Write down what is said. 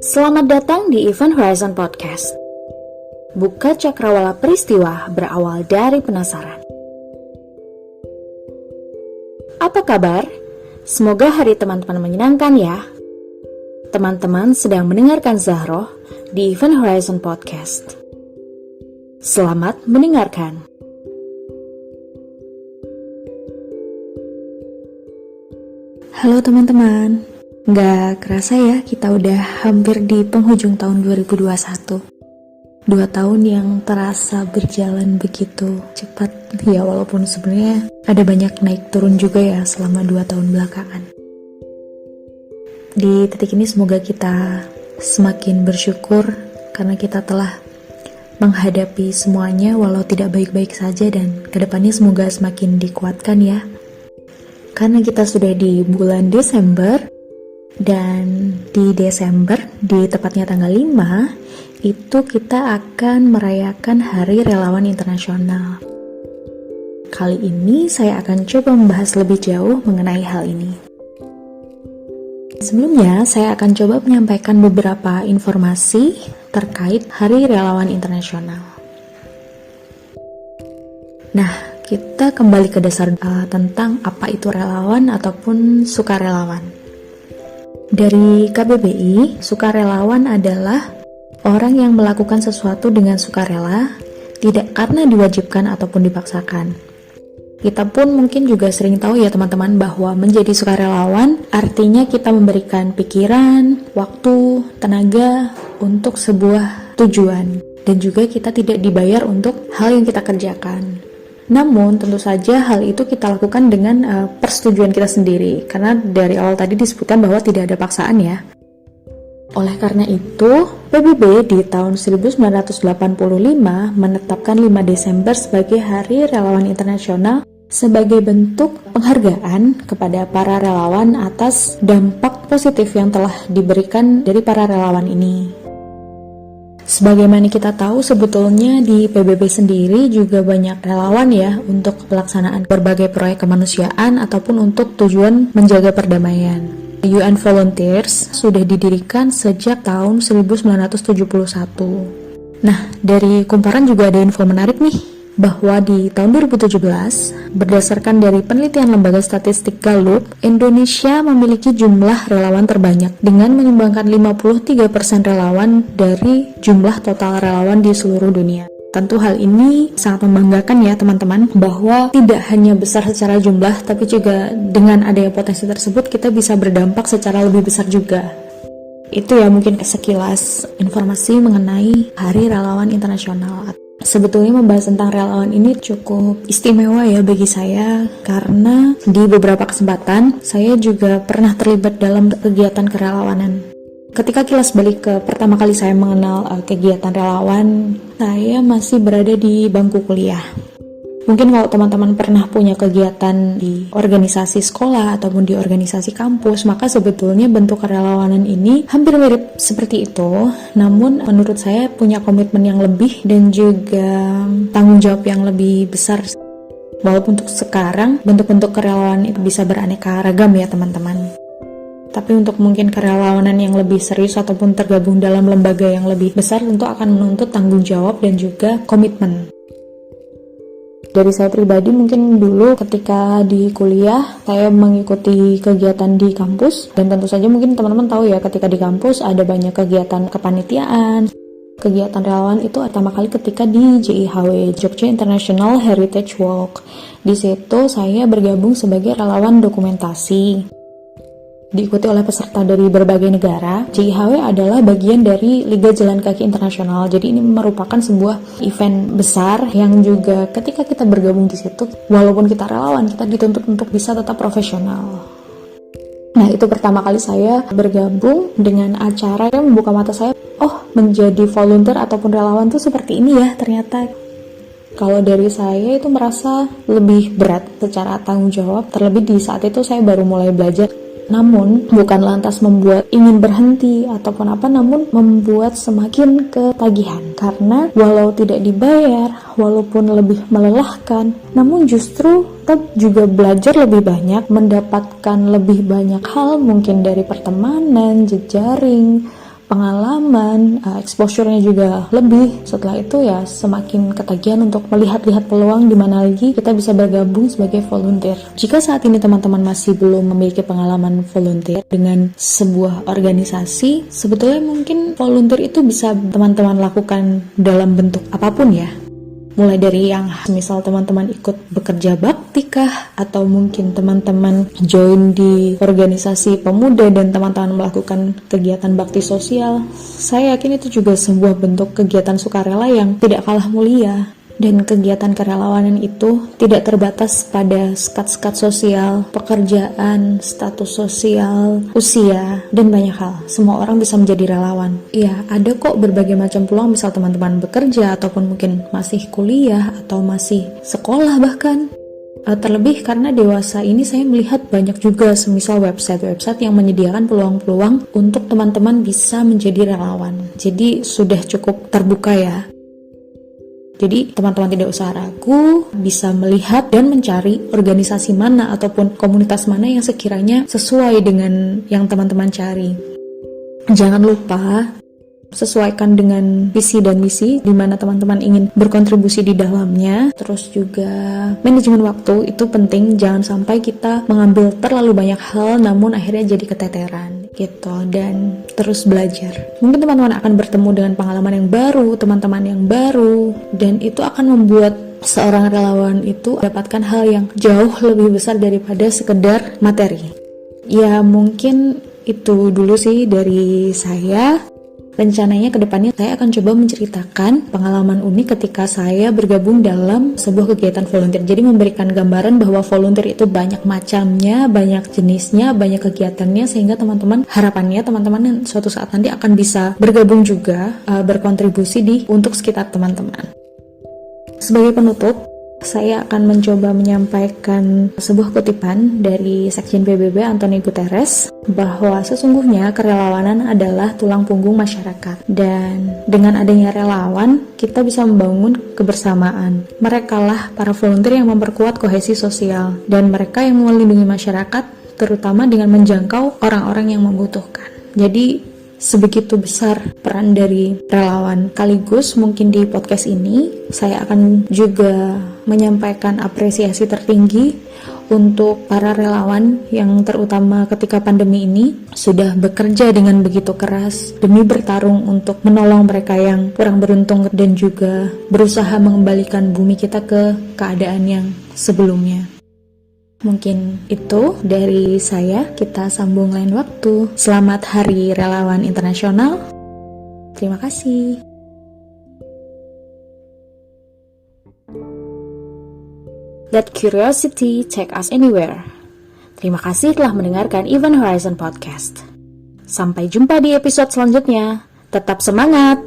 Selamat datang di Event Horizon Podcast. Buka cakrawala peristiwa berawal dari penasaran. Apa kabar? Semoga hari teman-teman menyenangkan ya. Teman-teman sedang mendengarkan Zahroh di Event Horizon Podcast. Selamat mendengarkan. Halo teman-teman. Nggak kerasa ya, kita udah hampir di penghujung tahun 2021. 2 tahun yang terasa berjalan begitu cepat. Ya walaupun sebenarnya ada banyak naik turun juga ya selama 2 tahun belakangan. Di titik ini semoga kita semakin bersyukur karena kita telah menghadapi semuanya walau tidak baik-baik saja, dan kedepannya semoga semakin dikuatkan ya. Karena kita sudah di bulan Desember, dan di Desember, di tepatnya tanggal 5, itu kita akan merayakan Hari Relawan Internasional. Kali ini saya akan coba membahas lebih jauh mengenai hal ini. Sebelumnya, saya akan coba menyampaikan beberapa informasi terkait Hari Relawan Internasional. Nah, kita kembali ke dasar tentang apa itu relawan ataupun sukarelawan. Dari KBBI, sukarelawan adalah orang yang melakukan sesuatu dengan sukarela, tidak karena diwajibkan ataupun dipaksakan. Kita pun mungkin juga sering tahu ya teman-teman bahwa menjadi sukarelawan artinya kita memberikan pikiran, waktu, tenaga untuk sebuah tujuan, dan juga kita tidak dibayar untuk hal yang kita kerjakan. Namun tentu saja hal itu kita lakukan dengan persetujuan kita sendiri, karena dari awal tadi disebutkan bahwa tidak ada paksaan ya. Oleh karena itu, PBB di tahun 1985 menetapkan 5 Desember sebagai Hari Relawan Internasional sebagai bentuk penghargaan kepada para relawan atas dampak positif yang telah diberikan dari para relawan ini. Sebagaimana kita tahu, sebetulnya di PBB sendiri juga banyak relawan ya untuk pelaksanaan berbagai proyek kemanusiaan ataupun untuk tujuan menjaga perdamaian. UN Volunteers sudah didirikan sejak tahun 1971. Nah, dari kumparan juga ada info menarik nih, bahwa di tahun 2017, berdasarkan dari penelitian Lembaga Statistik Gallup, Indonesia memiliki jumlah relawan terbanyak dengan menyumbangkan 53% relawan dari jumlah total relawan di seluruh dunia. Tentu hal ini sangat membanggakan ya teman-teman, bahwa tidak hanya besar secara jumlah, tapi juga dengan adanya potensi tersebut kita bisa berdampak secara lebih besar juga. Itu ya mungkin sekilas informasi mengenai Hari Relawan Internasional. Sebetulnya membahas tentang relawan ini cukup istimewa ya bagi saya, karena di beberapa kesempatan saya juga pernah terlibat dalam kegiatan kerelawanan. Ketika kilas balik ke pertama kali saya mengenal kegiatan relawan, saya masih berada di bangku kuliah. Mungkin kalau teman-teman pernah punya kegiatan di organisasi sekolah ataupun di organisasi kampus, maka sebetulnya bentuk kerelawanan ini hampir mirip seperti itu. Namun menurut saya punya komitmen yang lebih dan juga tanggung jawab yang lebih besar. Walaupun untuk sekarang bentuk-bentuk kerelawanan itu bisa beraneka ragam ya teman-teman. Tapi untuk mungkin kerelawanan yang lebih serius ataupun tergabung dalam lembaga yang lebih besar tentu akan menuntut tanggung jawab dan juga komitmen. Dari saya pribadi, mungkin dulu ketika di kuliah saya mengikuti kegiatan di kampus, dan tentu saja mungkin teman-teman tahu ya, ketika di kampus ada banyak kegiatan kepanitiaan. Kegiatan relawan itu pertama kali ketika di JIHW, Jogja International Heritage Walk. Di situ saya bergabung sebagai relawan dokumentasi, diikuti oleh peserta dari berbagai negara. JIHW adalah bagian dari Liga Jalan Kaki Internasional. Jadi ini merupakan sebuah event besar yang juga ketika kita bergabung di situ, walaupun kita relawan, kita dituntut untuk bisa tetap profesional. Nah, itu pertama kali saya bergabung dengan acara yang membuka mata saya, oh menjadi volunteer ataupun relawan tuh seperti ini ya ternyata. Kalau dari saya itu merasa lebih berat secara tanggung jawab, terlebih di saat itu saya baru mulai belajar. Namun, bukan lantas membuat ingin berhenti ataupun apa, namun membuat semakin ketagihan. Karena walau tidak dibayar, walaupun lebih melelahkan, namun justru tetap juga belajar lebih banyak, mendapatkan lebih banyak hal, mungkin dari pertemanan, jejaring, pengalaman, exposure-nya juga lebih. Setelah itu ya semakin ketagihan untuk melihat-lihat peluang di mana lagi kita bisa bergabung sebagai volunteer. Jika saat ini teman-teman masih belum memiliki pengalaman volunteer dengan sebuah organisasi, sebetulnya mungkin volunteer itu bisa teman-teman lakukan dalam bentuk apapun ya. Mulai dari yang misal teman-teman ikut bekerja bakti kah, atau mungkin teman-teman join di organisasi pemuda dan teman-teman melakukan kegiatan bakti sosial. Saya yakin itu juga sebuah bentuk kegiatan sukarela yang tidak kalah mulia. Dan kegiatan kerelawanan itu tidak terbatas pada sekat-sekat sosial, pekerjaan, status sosial, usia, dan banyak hal. Semua orang bisa menjadi relawan. Ya, ada kok berbagai macam peluang, misal teman-teman bekerja, ataupun mungkin masih kuliah, atau masih sekolah bahkan. Terlebih karena dewasa ini saya melihat banyak juga semisal website-website yang menyediakan peluang-peluang untuk teman-teman bisa menjadi relawan. Jadi sudah cukup terbuka ya. Jadi teman-teman tidak usah ragu, bisa melihat dan mencari organisasi mana ataupun komunitas mana yang sekiranya sesuai dengan yang teman-teman cari. Jangan lupa sesuaikan dengan visi dan misi di mana teman-teman ingin berkontribusi di dalamnya. Terus juga manajemen waktu itu penting, jangan sampai kita mengambil terlalu banyak hal namun akhirnya jadi keteteran gitu. Dan terus belajar. Mungkin teman-teman akan bertemu dengan pengalaman yang baru, teman-teman yang baru, dan itu akan membuat seorang relawan itu mendapatkan hal yang jauh lebih besar daripada sekedar materi. Ya mungkin itu dulu sih dari saya. Rencananya ke depannya saya akan coba menceritakan pengalaman unik ketika saya bergabung dalam sebuah kegiatan volunteer. Jadi memberikan gambaran bahwa volunteer itu banyak macamnya, banyak jenisnya, banyak kegiatannya, sehingga harapannya teman-teman suatu saat nanti akan bisa bergabung juga, berkontribusi untuk sekitar teman-teman. Sebagai penutup, saya akan mencoba menyampaikan sebuah kutipan dari Sekjen PBB Antonio Guterres bahwa sesungguhnya kerelawanan adalah tulang punggung masyarakat, dan dengan adanya relawan kita bisa membangun kebersamaan. Merekalah para volunteer yang memperkuat kohesi sosial, dan mereka yang melindungi masyarakat terutama dengan menjangkau orang-orang yang membutuhkan. Jadi sebegitu besar peran dari relawan. Sekaligus mungkin di podcast ini saya akan juga menyampaikan apresiasi tertinggi untuk para relawan yang terutama ketika pandemi ini sudah bekerja dengan begitu keras demi bertarung untuk menolong mereka yang kurang beruntung dan juga berusaha mengembalikan bumi kita ke keadaan yang sebelumnya. Mungkin itu dari saya, kita sambung lain waktu. Selamat Hari Relawan Internasional. Terima kasih. Let curiosity take us anywhere. Terima kasih telah mendengarkan Event Horizon Podcast. Sampai jumpa di episode selanjutnya. Tetap semangat!